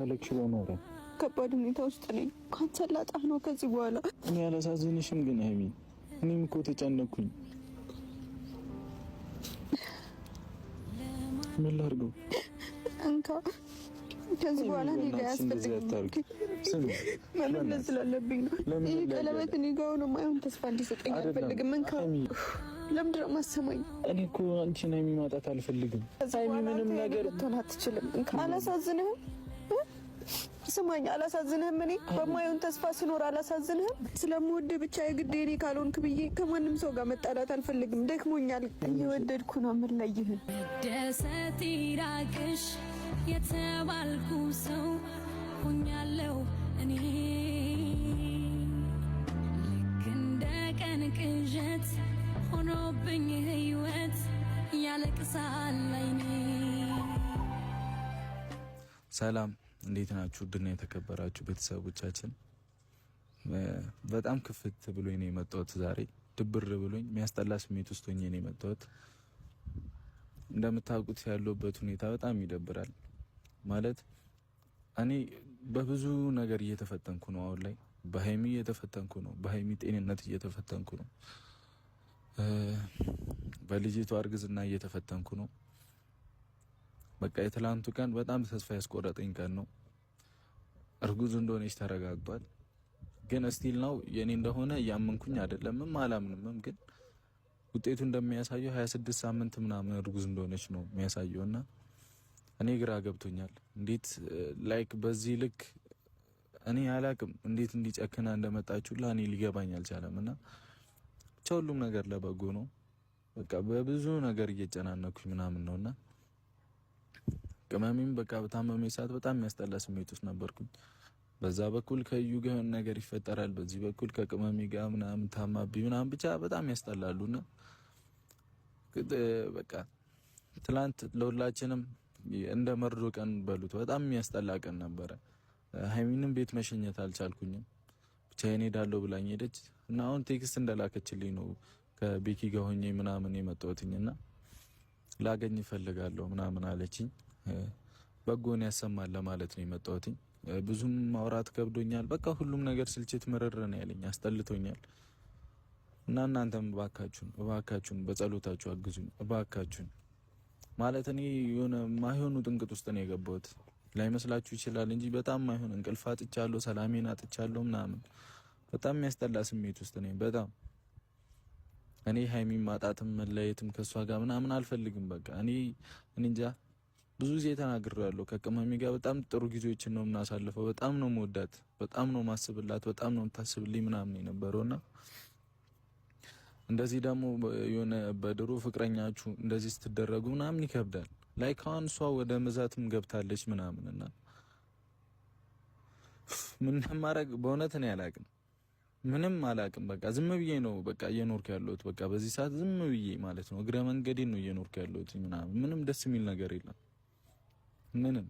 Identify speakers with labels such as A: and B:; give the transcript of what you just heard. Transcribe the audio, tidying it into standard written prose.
A: አለክሽ በማውራ
B: ከባድ ሁኔታ ውስጥ ነኝ። ካንተ ላጣህ ነው ከዚህ በኋላ
A: እኔ አላሳዝንሽም ግን ሀይሚ እኔም እኮ ተጨነኩኝ። ምን ላድርገው?
B: እንካ ከዚህ በኋላ እኔ ጋር ያስፈልግ መመለስ ስላለብኝ ነው። ይሄ ቀለበት እኔ ጋር ሆኖ ማይሆን ተስፋ እንዲሰጠኝ አልፈልግም። እንካ ለምንድን ነው የማሰማኝ? እኔ
A: እኮ አንቺን ሀይሚ ማጣት አልፈልግም። ሀይሚ ምንም ነገር
B: ልትሆን አትችልም። እንካ አላሳዝንህም? ስማኝ አላሳዝንህም? እኔ በማይሆን ተስፋ ስኖር አላሳዝንህም? ስለምወድ ብቻ የግድ እኔ ካልሆንክ ብዬ ከማንም ሰው ጋር መጣላት አልፈልግም። ደክሞኛል። እየወደድኩ ነው የምለይህ። ደሰት ይራቅሽ የተባልኩ ሰው ሆኛለሁ እኔ ልክ እንደ ቀን ቅዠት ሆኖብኝ ህይወት ያለቅሳል አይኔ።
A: ሰላም እንዴት ናችሁ? ውድና የተከበራችሁ ቤተሰቦቻችን በጣም ክፍት ብሎኝ ነው የመጣሁት ዛሬ። ድብር ብሎኝ የሚያስጠላ ስሜት ውስጥ ሆኜ ነው የመጣሁት። እንደምታውቁት ያለውበት ሁኔታ በጣም ይደብራል። ማለት እኔ በብዙ ነገር እየተፈተንኩ ነው። አሁን ላይ በሀይሚ እየተፈተንኩ ነው። በሀይሚ ጤንነት እየተፈተንኩ ነው። በልጅቷ እርግዝና እየተፈተንኩ ነው። በቃ የትላንቱ ቀን በጣም ተስፋ ያስቆረጠኝ ቀን ነው። እርጉዝ እንደሆነች ተረጋግጧል። ግን ስቲል ነው የኔ እንደሆነ እያመንኩኝ አይደለምም አላምንምም። ግን ውጤቱ እንደሚያሳየው 26 ሳምንት ምናምን እርጉዝ እንደሆነች ነው የሚያሳየውና እኔ ግራ ገብቶኛል። እንዴት ላይክ በዚህ ልክ እኔ አላቅም እንዴት እንዲጨክና እንደመጣችሁ ለኔ ሊገባኝ አልቻለምና ብቻ ሁሉም ነገር ለበጎ ነው። በቃ በብዙ ነገር እየጨናነኩኝ ምናምን ነውና ቅመሜም በቃ በታመመኝ ሰዓት በጣም የሚያስጠላ ስሜት ውስጥ ነበርኩኝ። በዛ በኩል ከዩ ጋር ነገር ይፈጠራል፣ በዚህ በኩል ከቅመሜ ጋር ምናምን ታማብኝ ምናምን ብቻ በጣም ያስጠላሉና በቃ ትላንት ለሁላችንም እንደ መርዶ ቀን በሉት በጣም የሚያስጠላ ቀን ነበረ። ሀይሚንም ቤት መሸኘት አልቻልኩኝም። ብቻዬን ሄዳለሁ ብላኝ ሄደች እና አሁን ቴክስት እንደላከችልኝ ነው ከቤኪ ጋር ሆኜ ምናምን የመጣሁትኝና ላገኝ እፈልጋለሁ ምናምን አለችኝ። በጎን ያሰማል ለማለት ነው የመጣሁትኝ። ብዙም ማውራት ከብዶኛል። በቃ ሁሉም ነገር ስልችት ምርር ነው ያለኝ፣ አስጠልቶኛል። እና እናንተም እባካችሁን በጸሎታችሁ አግዙኝ እባካችሁን። ማለት እኔ የሆነ ማይሆኑ ጥንቅጥ ውስጥ ነው የገባሁት። ላይመስላችሁ ይችላል እንጂ በጣም ማይሆን እንቅልፍ አጥቻለሁ፣ ሰላሜን አጥቻለሁ ምናምን በጣም የሚያስጠላ ስሜት ውስጥ ነኝ። በጣም እኔ ሀይሚን ማጣትም መለየትም ከሷ ጋር ምናምን አልፈልግም። በቃ እኔ እንጃ ብዙ ጊዜ ተናግሬያለሁ። ከቅመሜ ጋር በጣም ጥሩ ጊዜዎችን ነው የምናሳልፈው። በጣም ነው የምወዳት፣ በጣም ነው ማስብላት፣ በጣም ነው የምታስብልኝ ምናምን የነበረውና እንደዚህ ደግሞ የሆነ በድሮ ፍቅረኛችሁ እንደዚህ ስትደረጉ ምናምን ይከብዳል። ላይክ አሁን እሷ ወደ መዛትም ገብታለች ምናምንና ምን ማድረግ በእውነት እኔ አላቅም፣ ምንም አላቅም። በቃ ዝም ብዬ ነው በቃ እየኖርኩ ያለሁት። በቃ በዚህ ሰዓት ዝም ብዬ ማለት ነው እግረ መንገዴን ነው እየኖርኩ ያለሁት ምናምን። ምንም ደስ የሚል ነገር የለም ምንም